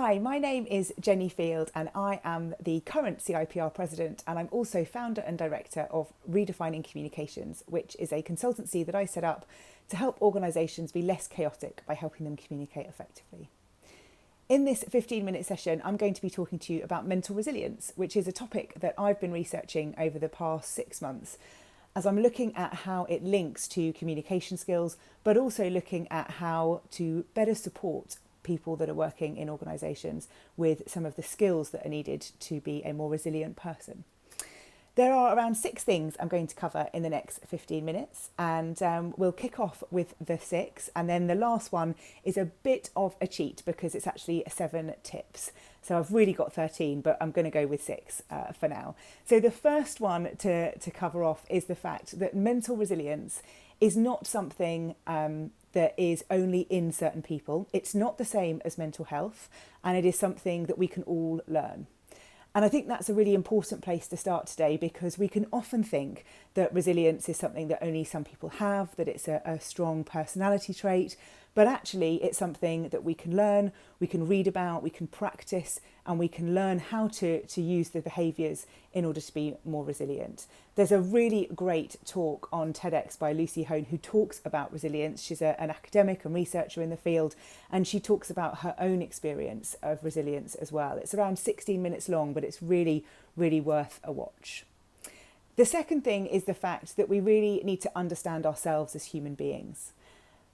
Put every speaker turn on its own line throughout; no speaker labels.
Hi, my name is Jenni Field and I am the current CIPR President, and I'm also founder and director of Redefining Communications, which is a consultancy that I set up to help organisations be less chaotic by helping them communicate effectively. In this 15-minute session, I'm going to be talking to you about mental resilience, which is a topic that I've been researching over the past 6 months, as I'm looking at how it links to communication skills, but also looking at how to better support people that are working in organisations with some of the skills that are needed to be a more resilient person. There are around 6 things I'm going to cover in the next 15 minutes, and we'll kick off with the 6, and then the last one is a bit of a cheat because it's actually 7 tips. So I've really got 13, but I'm going to go with 6 for now. So the first one to cover off is the fact that mental resilience is not something that is only in certain people. It's not the same as mental health, and it is something that we can all learn. And I think that's a really important place to start today, because we can often think that resilience is something that only some people have, that it's a strong personality trait, but actually it's something that we can learn, we can read about, we can practice, and we can learn how to use the behaviours in order to be more resilient. There's a really great talk on TEDx by Lucy Hone who talks about resilience. She's an academic and researcher in the field, and she talks about her own experience of resilience as well. It's around 16 minutes long, but it's really, really worth a watch. The second thing is the fact that we really need to understand ourselves as human beings.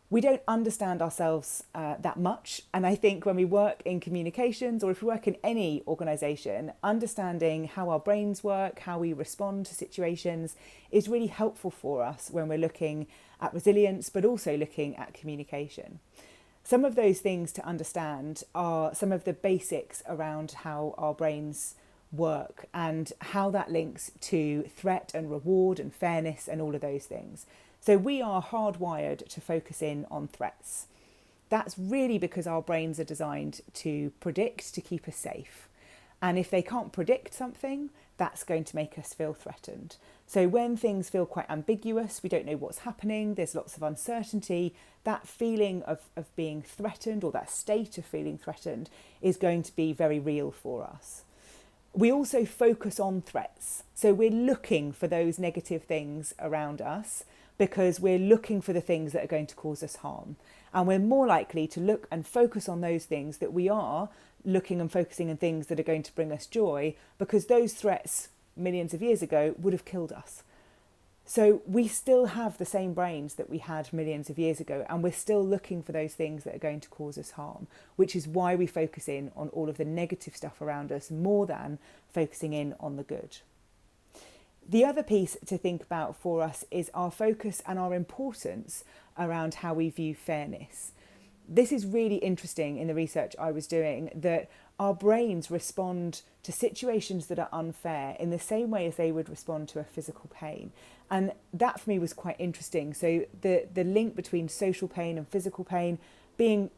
We don't understand ourselves that much, and I think when we work in communications, or if we work in any organisation, understanding how our brains work, how we respond to situations is really helpful for us when we're looking at resilience, but also looking at communication. Some of those things to understand are some of the basics around how our brains work and how that links to threat and reward and fairness and all of those things. So we are hardwired to focus in on threats. That's really because our brains are designed to predict, to keep us safe. And if they can't predict something, that's going to make us feel threatened. So when things feel quite ambiguous, we don't know what's happening, there's lots of uncertainty, that feeling of being threatened, or that state of feeling threatened, is going to be very real for us. We also focus on threats. So we're looking for those negative things around us, because we're looking for the things that are going to cause us harm. And we're more likely to look and focus on those things that we are looking and focusing on things that are going to bring us joy, because those threats millions of years ago would have killed us. So we still have the same brains that we had millions of years ago, and we're still looking for those things that are going to cause us harm, which is why we focus in on all of the negative stuff around us more than focusing in on the good. The other piece to think about for us is our focus and our importance around how we view fairness. This is really interesting in the research I was doing, that our brains respond to situations that are unfair in the same way as they would respond to a physical pain. And that for me was quite interesting. So the link between social pain and physical pain being,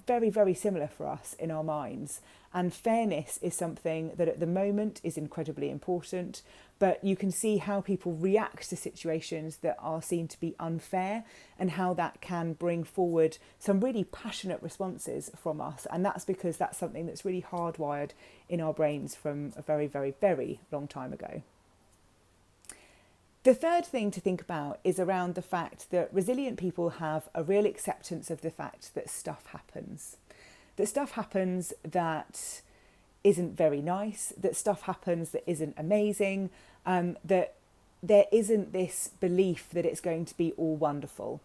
very, very similar for us in our minds. And fairness is something that at the moment is incredibly important, but you can see how people react to situations that are seen to be unfair, and how that can bring forward some really passionate responses from us. And that's because that's something that's really hardwired in our brains from a very, very, very long time ago. The third thing to think about is around the fact that resilient people have a real acceptance of the fact that stuff happens. That stuff happens that isn't very nice, that stuff happens that isn't amazing, that there isn't this belief that it's going to be all wonderful.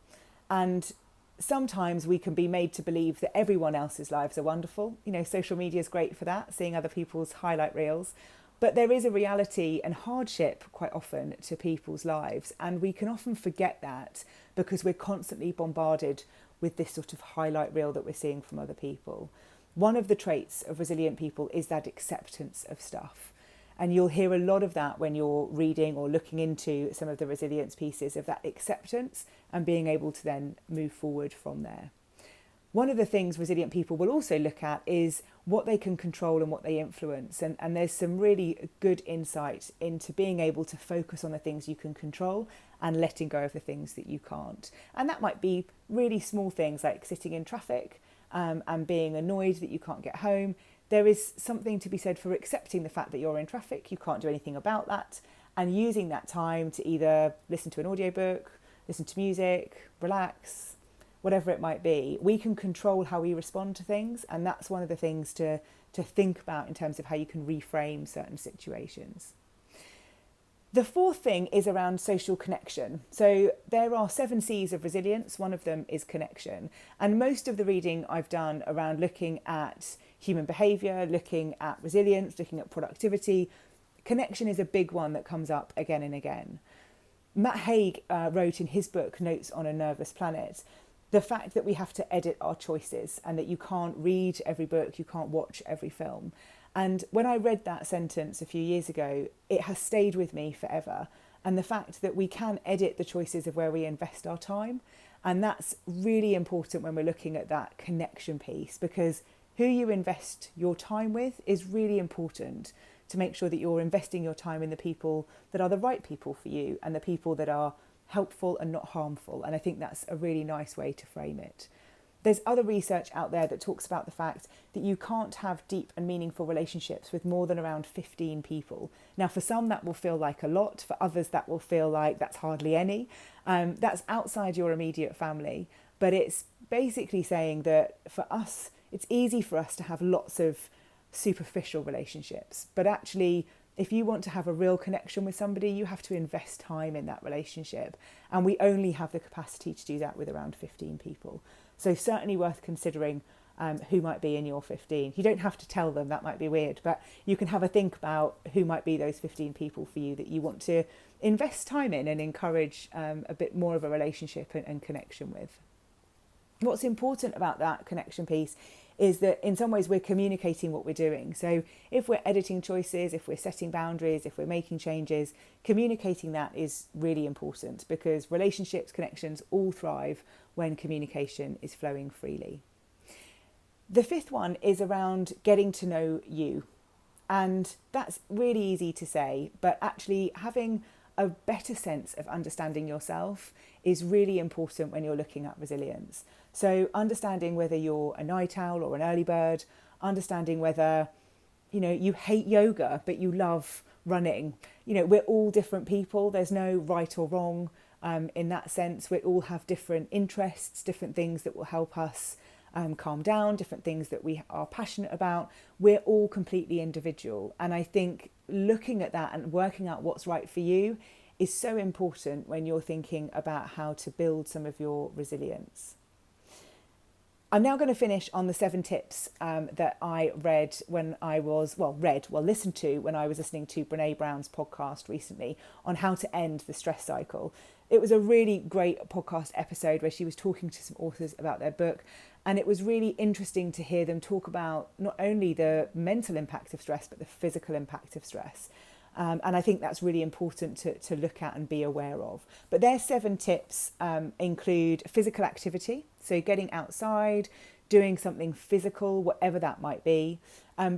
And sometimes we can be made to believe that everyone else's lives are wonderful. Social media is great for that, seeing other people's highlight reels. But there is a reality and hardship quite often to people's lives, and we can often forget that because we're constantly bombarded with this sort of highlight reel that we're seeing from other people. One of the traits of resilient people is that acceptance of stuff. And you'll hear a lot of that when you're reading or looking into some of the resilience pieces, of that acceptance and being able to then move forward from there. One of the things resilient people will also look at is what they can control and what they influence. And there's some really good insight into being able to focus on the things you can control and letting go of the things that you can't. And that might be really small things like sitting in traffic and being annoyed that you can't get home. There is something to be said for accepting the fact that you're in traffic, you can't do anything about that, and using that time to either listen to an audiobook, listen to music, relax, whatever it might be. We can control how we respond to things, and that's one of the things to think about in terms of how you can reframe certain situations. The fourth thing is around social connection. So there are 7 C's of resilience. One of them is connection. And most of the reading I've done around looking at human behaviour, looking at resilience, looking at productivity, connection is a big one that comes up again and again. Matt Haig wrote in his book, Notes on a Nervous Planet, the fact that we have to edit our choices and that you can't read every book, you can't watch every film. And when I read that sentence a few years ago, it has stayed with me forever. And the fact that we can edit the choices of where we invest our time. And that's really important when we're looking at that connection piece, because who you invest your time with is really important to make sure that you're investing your time in the people that are the right people for you and the people that are helpful and not harmful. And I think that's a really nice way to frame it. There's other research out there that talks about the fact that you can't have deep and meaningful relationships with more than around 15 people. Now, for some, that will feel like a lot. For others, that will feel like that's hardly any. That's outside your immediate family. But it's basically saying that for us, it's easy for us to have lots of superficial relationships. But actually, if you want to have a real connection with somebody, you have to invest time in that relationship. And we only have the capacity to do that with around 15 people. So certainly worth considering who might be in your 15. You don't have to tell them, that might be weird, but you can have a think about who might be those 15 people for you that you want to invest time in and encourage a bit more of a relationship and connection with. What's important about that connection piece is that in some ways we're communicating what we're doing. So if we're editing choices, if we're setting boundaries, if we're making changes, communicating that is really important, because relationships, connections all thrive when communication is flowing freely. The fifth one is around getting to know you. And that's really easy to say, but actually having a better sense of understanding yourself is really important when you're looking at resilience. So understanding whether you're a night owl or an early bird, understanding whether, you hate yoga, but you love running. We're all different people. There's no right or wrong in that sense. We all have different interests, different things that will help us calm down, different things that we are passionate about. We're all completely individual. And I think looking at that and working out what's right for you is so important when you're thinking about how to build some of your resilience. I'm now going to finish on the 7 tips that I listened to when I was listening to Brené Brown's podcast recently on how to end the stress cycle. It was a really great podcast episode where she was talking to some authors about their book, and it was really interesting to hear them talk about not only the mental impact of stress, but the physical impact of stress. And I think that's really important to look at and be aware of. But their 7 tips include physical activity, so getting outside, doing something physical, whatever that might be.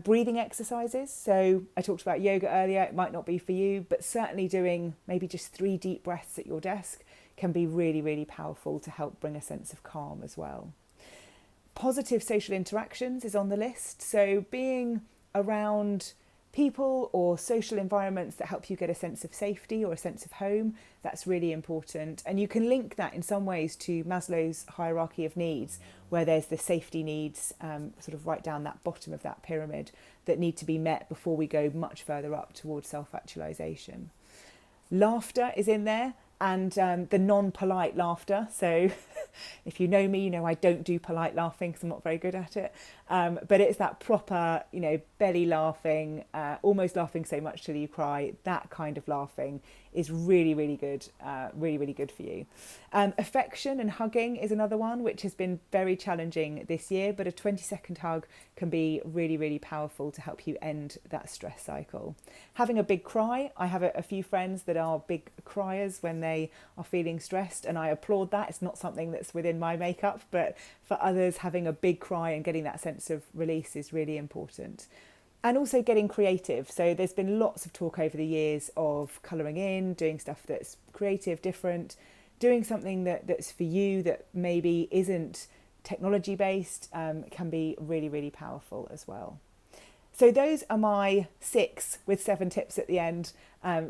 Breathing exercises, so I talked about yoga earlier, it might not be for you, but certainly doing maybe just 3 deep breaths at your desk can be really, really powerful to help bring a sense of calm as well. Positive social interactions is on the list, so being around people or social environments that help you get a sense of safety or a sense of home, that's really important. And you can link that in some ways to Maslow's hierarchy of needs, where there's the safety needs sort of right down that bottom of that pyramid that need to be met before we go much further up towards self-actualization. Laughter is in there, and the non-polite laughter. So if you know me, you know I don't do polite laughing because I'm not very good at it. But it's that proper, belly laughing, almost laughing so much till you cry. That kind of laughing is really, really good, really, really good for you. Affection and hugging is another one, which has been very challenging this year, but a 20-second hug can be really, really powerful to help you end that stress cycle. Having a big cry. I have a few friends that are big criers when they are feeling stressed, and I applaud that. It's not something that's within my makeup, but for others, having a big cry and getting that sense of release is really important. And also getting creative. So there's been lots of talk over the years of colouring in, doing stuff that's creative, different, doing something that's for you that maybe isn't technology-based, can be really, really powerful as well. So those are my 6 with 7 tips at the end,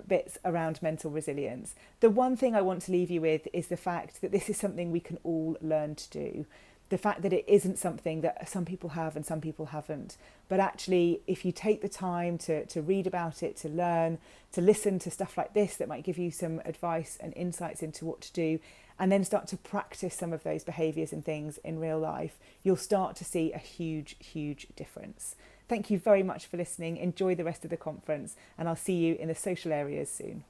bits around mental resilience. The one thing I want to leave you with is the fact that this is something we can all learn to do. The fact that it isn't something that some people have and some people haven't. But actually, if you take the time to read about it, to learn, to listen to stuff like this that might give you some advice and insights into what to do, and then start to practice some of those behaviours and things in real life, you'll start to see a huge, huge difference. Thank you very much for listening. Enjoy the rest of the conference, and I'll see you in the social areas soon.